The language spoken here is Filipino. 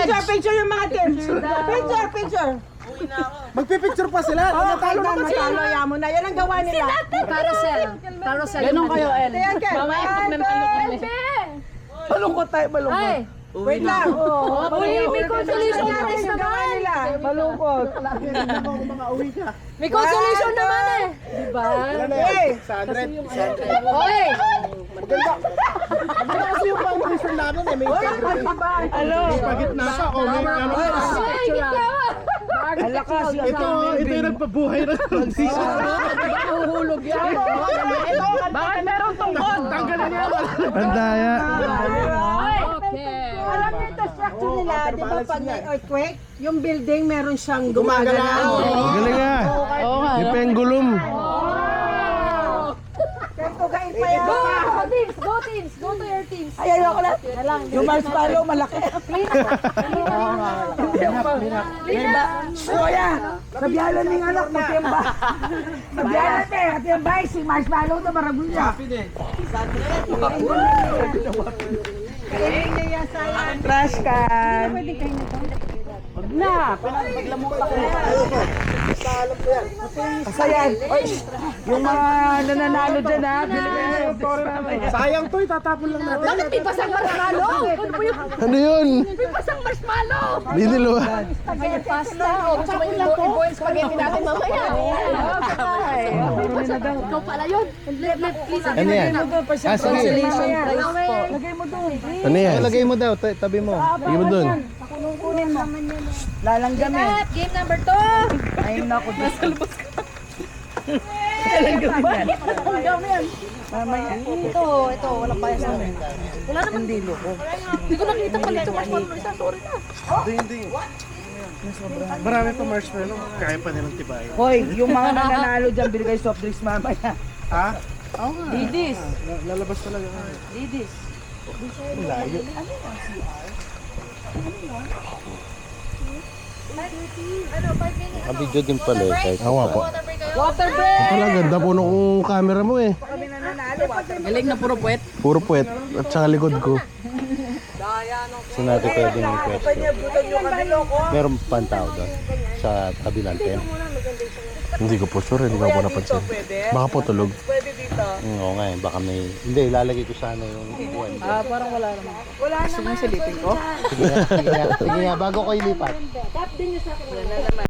Picture yung mga teams. Picture. Magpipicture pa sila. Natalo naman sila. Natalo mo na. Yan ang gawa nila. Carousel. Ganun kayo, El. Ayan, Ken. Mamaya pag nanalo kami. Malungkot tayo, malungkot. Ay! Wait lang. May consolation prize naman! Malungkot. May consolation naman eh! Diba? Hey! 100. Hoy! Ano kasi yung foundation namin eh. May pagitna pa. O may ano. Ay, gitna! Ito yung nagpabuhay ng foundation. Mahuhulog yan! Baka meron tungkod. Tanggalin niya. Ang daya. Okay! Alam niyo ito structure nila, di ba pag may earthquake, yung building meron siyang Gumagalaw. gumagalaw. Galing nga. Oo nga. Yung penggulum. Kaya tugain pa yan. Go teams! Go teams! Go to your teams! Ay, ayoko na. Yung marshmallow, malaki. Diba? Kuya, sabihalan ng anak, matimba. Sabihalan te, matimba, si marshmallow na maragulya. Trash can. Wag na, paglamok pa ko. Basta yan. Oy, yung mga nananalo dyan ha, bilhin yung toro naman. Sayang to, itatapon lang natin. Bakit may pasang marshmallow? Ano yun? May pasang marshmallow! Binilo. Spaghetti pasta! O gusto mo i-boil spaghetti natin mamaya? Ikaw pala yun! Please, Ano yan? consolation prize po. Lagay mo doon. Ano yan? Lagay mo daw, tabi mo. Lagay mo dun. Kunin mo. Lalanggamin. At game number 2! Ayun na ako. Nasa lubos ka. Lalanggamin. Mamaya. Ito, walang bias na. Wala naman. Hindi ko nakita pala ito. Marshmallow isa, sorry na. Hindi. Marami pa marshmallow. Kaya pa nilang tibayin. Hoy, yung mga nananalo dyan, binigay soft drinks mamaya. Ha? Didis. Lalabas talaga. Didis. Layo. Video din pala eh. Kahit ako po. Water break! Pala ganda po nung camera mo eh. Galing na puro puwet. Puro puwet at saka likod ko. So natin pwedeng i-question. Meron pa ang tao doon sa kabilang tent. Hindi ko po sure, hindi ko po napansin. Baka po tulog. Pwede dito. Oo nga eh, baka may... Hindi, ilalagay ko sana yung upuan dyan. Parang wala naman. Wala naman. Silipin ko. Sige nga, bago ko ilipat.